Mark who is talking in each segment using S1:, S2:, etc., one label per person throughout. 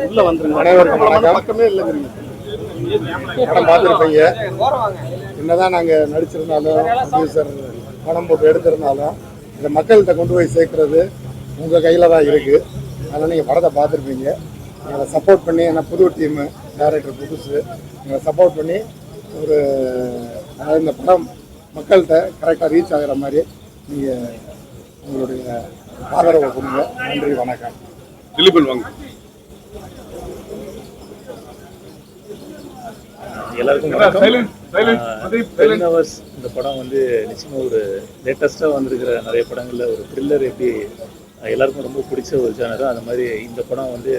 S1: உள்ள வந்துருங்க.
S2: அனைவருக்கும் வணக்கம். பக்கமே இல்லைங்கிறீங்க. படம் பார்த்துருப்பீங்க. என்னதான் நாங்கள் நடிச்சிருந்தாலும் ப்ரொடியூசர் படம் போட்டு எடுத்திருந்தாலும் இந்த மக்கள்கிட்ட கொண்டு போய் சேர்க்கறது உங்கள் கையில் தான் இருக்குது. அதனால் நீங்கள் படத்தை பார்த்துருப்பீங்க. எங்களை சப்போர்ட் பண்ணி, ஏன்னா புது டீமு, டைரக்டர் புதுசு, எங்களை சப்போர்ட் பண்ணி ஒரு அதாவது இந்த படம் மக்கள்கிட்ட கரெக்டாக ரீச் ஆகிற மாதிரி நீங்கள் உங்களுடைய ஆதரவை கொடுங்க. நன்றி, வணக்கம்.
S1: எல்லாருக்கும் வணக்கம். இந்த படம் வந்து நிச்சயமாக ஒரு லேட்டஸ்ட்டாக வந்திருக்கிற நிறைய படங்களில் ஒரு த்ரில்லர் எப்படி எல்லாருக்கும் ரொம்ப பிடிச்ச ஒரு ஜானரோ அந்த மாதிரி இந்த படம் வந்து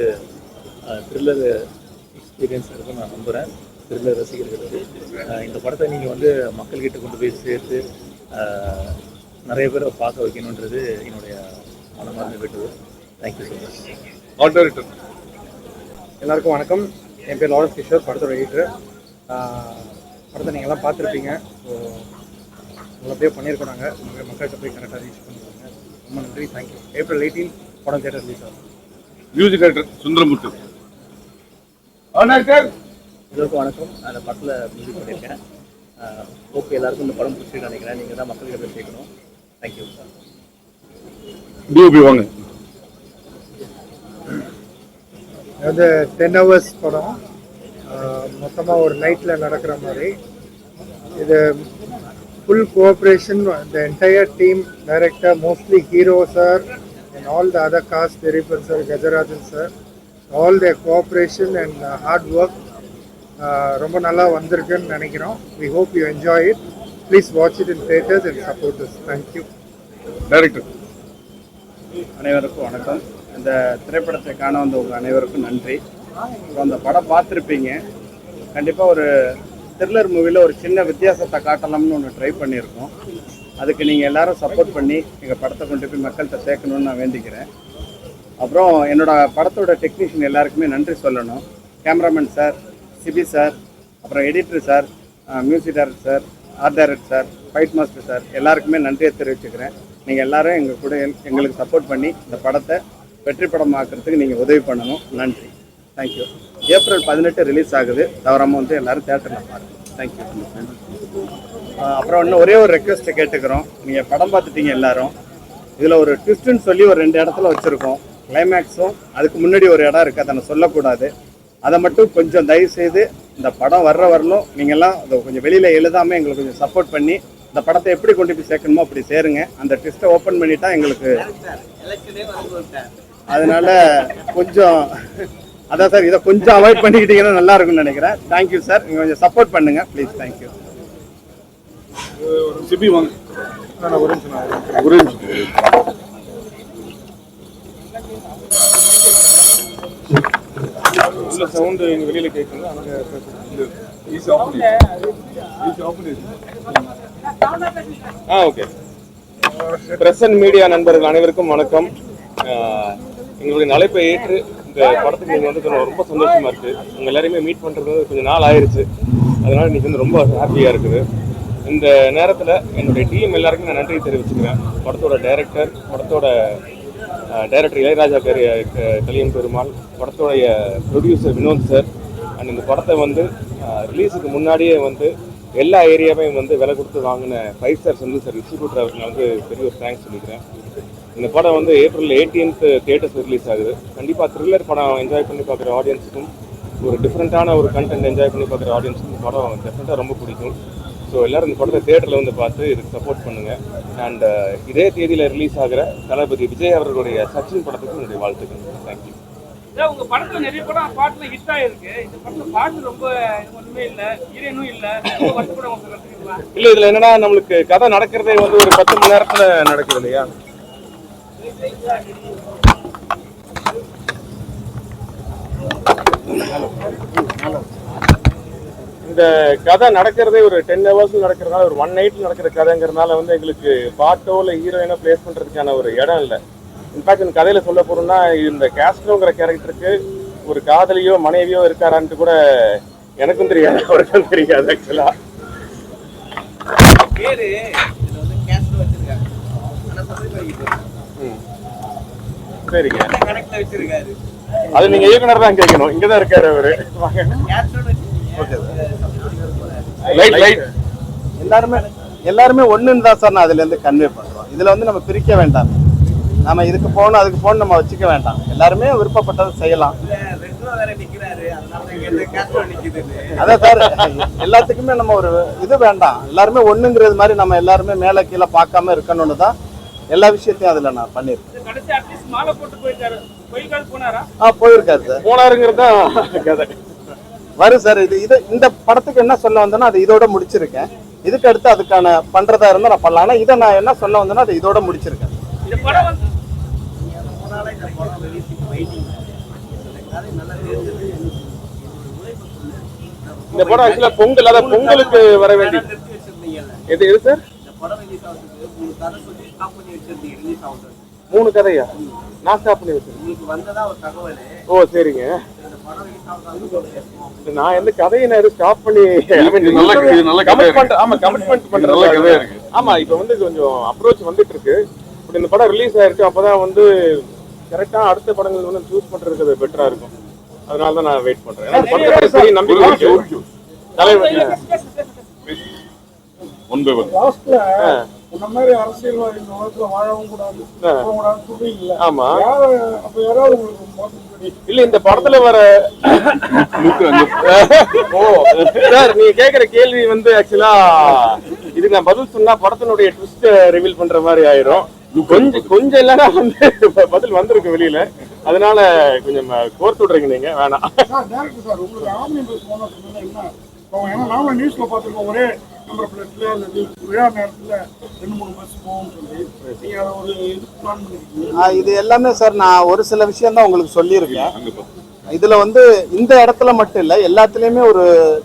S1: த்ரில்லர் எக்ஸ்பீரியன்ஸ் இருக்குன்னு நான் நம்புகிறேன். த்ரில்லர் ரசிகர்களுக்கு இந்த படத்தை நீங்கள் வந்து மக்கள்கிட்ட கொண்டு போய் சேர்த்து நிறைய பேரை பார்க்க வைக்கணுன்றது என்னுடைய மனமார்ந்த வேண்டுகோள். Thank you so much.
S3: எல்லாருக்கும் வணக்கம். என் பேர் லாரன்ஸ் கிஷோர், படத்தோட எடிட்டர். படத்தை நீங்கள்லாம் பார்த்துருப்பீங்க. ஸோ நல்லபடியாக பண்ணியிருக்கோம். நாங்கள் மக்கள்கிட்ட போய் கரெக்டாக ரீச் பண்ணிடுவாங்க. ரொம்ப நன்றி, தேங்க்யூ. April 18 படம் தேட்டர் ரிலீஸ் ஆகும்.
S4: Music director Sundaramuthu.
S1: எல்லாருக்கும் வணக்கம். அந்த படத்தில் மியூசிக் பண்ணியிருக்கேன். ஓகே, எல்லாருக்கும் இந்த படம் பிடிச்சிட்டு நினைக்கிறேன். நீங்கள் தான் மக்கள்கிட்ட போய் சேர்க்கணும். தேங்க்யூ.
S4: டிஓபி வாங்க.
S3: அது 10 hours படம். மொத்தமாக ஒரு நைட்டில் நடக்கிற மாதிரி. இது full cooperation. The entire team, director, mostly hero sir and all the other cast, திரிபன் sir, Gajarajan sir, all the cooperation and hard work ரொம்ப நல்லா வந்திருக்குன்னு நினைக்கிறோம். We hope you enjoy it. Please watch it in theatres and support us. Thank you.
S4: Director.
S5: அனைவருக்கும் வணக்கம். இந்த திரைப்படத்தை காண வந்த உங்கள் அனைவருக்கும் நன்றி. இப்போ அந்த படம் பார்த்துருப்பீங்க. கண்டிப்பாக ஒரு த்ரில்லர் மூவியில் ஒரு சின்ன வித்தியாசத்தை காட்டலாம்னு ஒன்று ட்ரை பண்ணியிருக்கோம். அதுக்கு நீங்கள் எல்லோரும் சப்போர்ட் பண்ணி எங்கள் படத்தை கொண்டு போய் மக்கள்கிட்ட சேர்க்கணுன்னு நான் வேண்டிக்கிறேன். அப்புறம் என்னோடய படத்தோட டெக்னீஷியன் எல்லாருக்குமே நன்றி சொல்லணும். கேமராமேன் சார், சிபி சார், அப்புறம் editor sir, music director sir, art director sir, fight master sir, எல்லாருக்குமே நன்றியை தெரிவிச்சுக்கிறேன். நீங்கள் எல்லோரும் எங்கள் கூட எங்களுக்கு சப்போர்ட் பண்ணி இந்த படத்தை வெற்றி படமாக்குறதுக்கு நீங்கள் உதவி பண்ணணும். நன்றி, தேங்க்யூ. April 18 ரிலீஸ் ஆகுது. தவறாமல் வந்து எல்லோரும் தேட்டரில் பாருங்கள். தேங்க்யூ. அப்புறம் இன்னும் ஒரே ஒரு ரெக்வெஸ்ட்டை கேட்டுக்கிறோம். நீங்கள் படம் பார்த்துட்டீங்க எல்லோரும். இதில் ஒரு ட்விஸ்ட்டுன்னு சொல்லி ஒரு 2 இடத்துல வச்சுருக்கோம். கிளைமேக்ஸும் அதுக்கு முன்னாடி ஒரு இடம் இருக்குது, அதை நான் சொல்லக்கூடாது. அதை மட்டும் கொஞ்சம் தயவுசெய்து இந்த படம் வர்ற வரலும் நீங்கள்லாம் அதை கொஞ்சம் வெளியில் எழுதாமல் எங்களுக்கு கொஞ்சம் சப்போர்ட் பண்ணி இந்த படத்தை எப்படி கொண்டு போய் சேர்க்கணுமோ அப்படி சேருங்க. அந்த ட்விஸ்ட்டை ஓப்பன் பண்ணிட்டா எங்களுக்கு அதனால் கொஞ்சம் அதான் சார், இதை கொஞ்சம் அவாய்ட் பண்ணிக்கிட்டீங்கன்னா நல்லா இருக்கும்னு நினைக்கிறேன். Thank you sir. நீங்கள் கொஞ்சம் சப்போர்ட் பண்ணுங்கள் ப்ளீஸ். தேங்க்யூ.
S4: சிபி வாங்க.
S2: ஒரு நிமிஷம்.
S4: இல்ல சவுண்ட் எங்க வெளியில கேட்குங்க. அங்க ஓகே. பிரஸ் அண்ட் மீடியா நண்பர்கள் அனைவருக்கும் வணக்கம். எங்களுடைய அழைப்பை ஏற்று இந்த படத்துக்கு நீங்கள் வந்து ரொம்ப சந்தோஷமா இருக்கு. உங்க எல்லாரையுமே மீட் பண்றது கொஞ்சம் நாள் ஆயிடுச்சு. அதனால இன்னைக்கு வந்து ரொம்ப ஹாப்பியா இருக்குது. இந்த நேரத்தில் என்னுடைய டீம் எல்லாருக்கும் நான் நன்றி தெரிவிச்சுக்கிறேன். படத்தோட டைரக்டர், படத்தோட டைரக்டர் இளையராஜா கலியன் பெருமாள், படத்தோடைய ப்ரொடியூசர் வினோத் சார், அண்ட் இந்த படத்தை வந்து ரிலீஸுக்கு முன்னாடியே வந்து எல்லா ஏரியாவையும் வந்து விலை கொடுத்து வாங்கின 5 ஸ்டார் வந்து சார் டிஸ்ட்ரிபியூட்டர் அவருக்கு வந்து பெரிய ஒரு தேங்க்ஸ் சொல்லிக்கிறேன். இந்த படம் வந்து April 18 தியேட்டர்ஸ் ரிலீஸ் ஆகுது. கண்டிப்பாக த்ரில்லர் படம் என்ஜாய் பண்ணி பார்க்குற ஆடியன்ஸுக்கும், ஒரு டிஃப்ரெண்ட்டான ஒரு கண்டென்ட் என்ஜாய் பண்ணி பார்க்குற ஆடியன்ஸுக்கும் இந்த படம் டெஃபினட்டாக ரொம்ப பிடிக்கும். ஸோ எல்லோரும் இந்த படத்தை தியேட்டரில் வந்து பார்த்து இதுக்கு சப்போர்ட் பண்ணுங்கள். அண்ட் இதே தேதியில் ரிலீஸ் ஆகிற தளபதி விஜய் அவர்களுடைய சச்சின் படத்துக்கு என்னுடைய வாழ்த்துக்கள். தேங்க்யூ.
S6: உங்க படத்துல நிறைய படம் பாட்டுல ஹிட் ஆயிருக்கு. இந்த படத்துல பாட்டு ரொம்ப ஒண்ணுமே இல்ல, ஹீரோயினும் இல்ல.
S4: இல்ல இதுல என்னன்னா நம்மளுக்கு கதை நடக்கிறதே வந்து ஒரு 10 மணி நேரத்துல நடக்குது இல்லையா. இந்த கதை நடக்கிறதே ஒரு 10 hours நடக்கிறதுனால, ஒரு 1 night நடக்கிற கதைங்கிறதுனால வந்து எங்களுக்கு பாட்டோ இல்லை ஹீரோயினோ பிளேஸ் பண்றதுக்கான ஒரு இடம் இல்லை. இன்ஃபேக்ட் இந்த கதையில சொல்ல போறோம்னா, இந்த கேஸ்ட்ரோங்கிற கேரக்டருக்கு ஒரு காதலியோ மனைவியோ இருக்காரான்ட்டு கூட எனக்கும் தெரியாது, அவருக்கும் தெரியாது. ஆக்சுவலா சரிங்க. அது நீங்க இயக்குனர் தான் கேட்கணும். இங்கதான் இருக்காரு அவரு. லைட்
S5: எல்லாருமே ஒண்ணுன்னு தான் சார் நான் அதுல இருந்து கன்வே பண்றோம். இதுல வந்து நம்ம பிரிக்க வேண்டாம். நம்ம இதுக்கு போகணும் அதுக்கு போகணும் நம்ம வச்சுக்க வேண்டாம். எல்லாருமே விருப்பப்பட்டதை செய்யலாம். அதான் சார், எல்லாத்துக்குமே நம்ம ஒரு இது வேண்டாம். எல்லாருமே ஒண்ணுங்கிறது மாதிரி நம்ம எல்லாருமே மேல கீழே பார்க்காம இருக்கணும்னு தான் எல்லா விஷயத்தையும் அதுல நான் பண்ணிருக்கேன். போயிருக்காரு சார்.
S4: போனாருங்கிறது தான் கதை.
S5: வரும் சார். இது இந்த படத்துக்கு என்ன சொல்ல வந்தேன்னா அது இதோட முடிச்சிருக்கேன். இதுக்கு அடுத்து அதுக்கான பண்றதா இருந்தா நான் பண்ணலாம். ஆனா இதை நான் என்ன சொல்ல வந்தேன்னா அது இதோட முடிச்சிருக்கேன்.
S4: இந்த படம் ஆக்சுவலா பொங்கல், அதாவது பொங்கலுக்கு வர வேண்டிய எது சார்? 3 கதையா? நான் ஸ்டாப் பண்ணி வச்சிருக்கேன். ஓ சரிங்க. நான் எந்த கதையை நான் எதுவும் ஸ்டாப் பண்ணி கமிட்மெண்ட் பண்றேன். ஆமா, இப்ப வந்து கொஞ்சம் அப்ரோச் வந்துட்டு இருக்கு. இப்ப இந்த படம் ரிலீஸ் ஆயிருக்கு. அப்பதான் வந்து கரெக்டா அடுத்த படங்கள் வந்து சூஸ் பண்றதுக்கு பெட்டரா இருக்கும். அதனாலதான் நான் வெயிட் பண்றேன். சரி, நம்பிக்கை தலைவர்
S2: இந்த மாதிரி அரசியல்வாதி இந்த உலகத்துல வாழவும் கூடாது, சொல்றீங்கல்ல.
S4: ஆமா,
S2: அப்ப யாராவது உங்களுக்கு
S4: இல்ல இந்த படத்துல வர சார் நீங்க கேக்குற கேள்வி வந்து ஆக்சுவலா இதுக்கு நான் பதில் சொன்னா படத்தினுடைய ட்விஸ்ட் ரிவீல் பண்ற மாதிரி ஆயிரும். கொஞ்சம் இல்லைன்னா வந்து பதில் வந்திருக்கு வெளியில. அதனால கொஞ்சம் கோர்த்து விடுறீங்க நீங்க. வேணாம்
S2: சார், உங்களுக்கு ஆம்னி பஸ் போனா என்ன? ஏன்னா நாம நியூஸ்ல பாத்துருக்கோம், ஒரே நம்பர் பிளேட்ல அல்லது விழா நேரத்துல 2-3 பஸ் போகும்னு சொல்லி நீங்க அதை ஒரு இது பிளான் பண்ணிருக்கீங்க.
S5: இது எல்லாமே சார் நான் ஒரு சில விஷயம் தான் உங்களுக்கு சொல்லியிருக்கேன். இதுல வந்து இந்த இடத்துல மட்டும் இல்ல, எல்லாத்துலயுமே ஒரு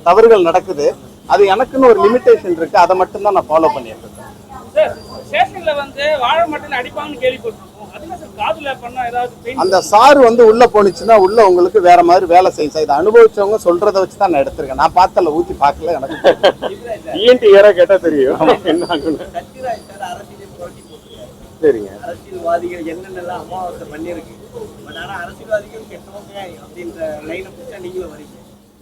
S5: தவறுகள் நடக்குது. அது எனக்குன்னு ஒரு லிமிடேஷன் இருக்கு. அதை மட்டும் தான் நான் ஃபாலோ பண்ணிட்டு இருக்கேன். அந்த சார் வந்து உள்ள போனிச்சுன்னா உள்ள உங்களுக்கு வேற மாதிரி வேலை செய்யும் சார். இதை அனுபவிச்சவங்க சொல்றதை வச்சு தான் நான் எடுத்திருக்கேன். நான் பார்த்தல ஊத்தி பார்க்கல. எனக்கு
S4: ENT ஏரா கேட்டா தெரியும் என்ன ஆகுன்னு. சரிங்க.
S7: அரசியல்வாதிகள் என்னென்னலாம் அமாவாசை பண்ணிருக்கு. பட் ஆனா அரசியல்வாதிகள் கெட்டவங்க அப்படின்ற லைனை பிடிச்சா நீங்களும் வரீங்க.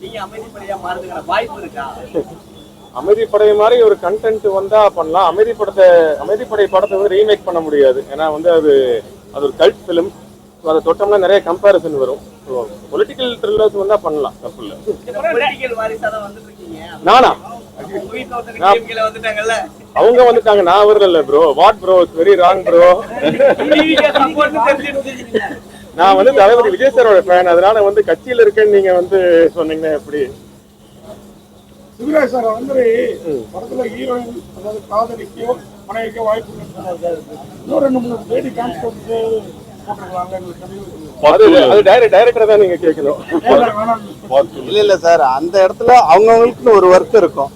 S7: நீங்க அமைதிப்படையா மாறுறதுக்கான வாய்ப்பு இருக்கா?
S4: அமைதிப்படை மாதிரி ஒரு கண்டென்ட் வந்தா பண்ணலாம். அமைதிப்படை படத்தை வந்து ரீமேக் பண்ண முடியாது. ஏன்னா வந்து அது ஒரு கல்ட் ஃபிலிம். அதை தொட்டோம்னா நிறைய கம்பேரிசன் வரும். பொலிட்டிக்கல் த்ரில்லர்ஸ் வந்தா பண்ணலாம், தப்பு இல்லை.
S7: பொலிட்டிக்கல் வாரிசாக வந்துட்டு இருக்கீங்க.
S4: நானா?
S7: வந்துட்டாங்கல்ல,
S4: அவங்க வந்துட்டாங்க, நான் வரல bro. What bro, it's very wrong bro. நான் வந்து தளபதி விஜய் சாரோட ஃபேன். அதனால வந்து கட்சியில இருக்கேன்னு நீங்க வந்து சொன்னீங்கன்னா எப்படி?
S2: சிவராஜ் சார் வந்து படத்துல ஹீரோயின் அதாவது காதலிக்கோ மனைவிக்கோ வாய்ப்பு இன்னும் 2-3 லேடி கான்ஸ்டபிள்
S4: டைரக்டர் தான் நீங்க கேட்கணும்.
S5: இல்ல சார், அந்த இடத்துல அவங்கவுங்களுக்கு ஒரு ஒர்க் இருக்கும்.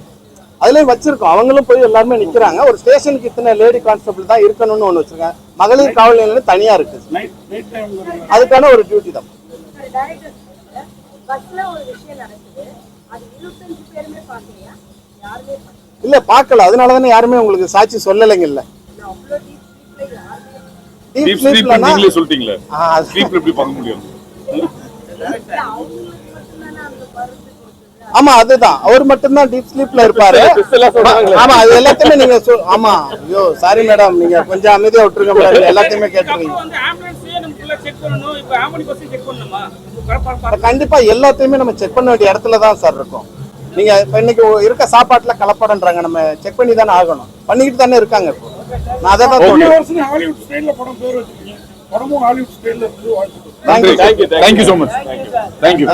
S5: அதுலயும் வச்சிருக்கோம். அவங்களும் போய் எல்லாருமே நிக்கிறாங்க. ஒரு ஸ்டேஷனுக்கு இத்தனை லேடி கான்ஸ்டபிள் தான் இருக்கணும்னு ஒண்ணு வச்சிருக்காங்க. மகளிர் காவல் நிலையம் தனியா இருக்கு. அதுக்கான ஒரு டியூட்டி தான். இல்ல பார்க்கல. அதனாலதானே யாருமே உங்களுக்கு சாட்சி சொல்லலைங்கல்ல. ஆமா, அதுதான். அவர் மட்டும்தான் டீப் ஸ்லீப்ல இருப்பாரு. ஆமா, அது எல்லாத்தையுமே நீங்க ஆமா. ஐயோ சாரி மேடம், நீங்க கொஞ்சம் அமைதியா விட்டுருங்க மேடம். எல்லாத்தையுமே கேட்டுருவீங்க. கண்டிப்பா எல்லாத்தையுமே நம்ம செக் பண்ண வேண்டிய இடத்துல தான் சார் இருக்கும். நீங்க இப்ப இன்னைக்கு இருக்க சாப்பாட்டுல கலப்படன்றாங்க, நம்ம செக் பண்ணி தானே ஆகணும். பண்ணிக்கிட்டு தானே இருக்காங்க. இப்போ நான் அதை தான்
S2: ஹாலிவுட் ஸ்டைல்ல படம் பேர் வச்சிருக்கீங்க. படமும் ஹாலிவுட் ஸ்டைல்ல இருக்கு.
S4: Thank you so much.
S5: தேங்க்யூ.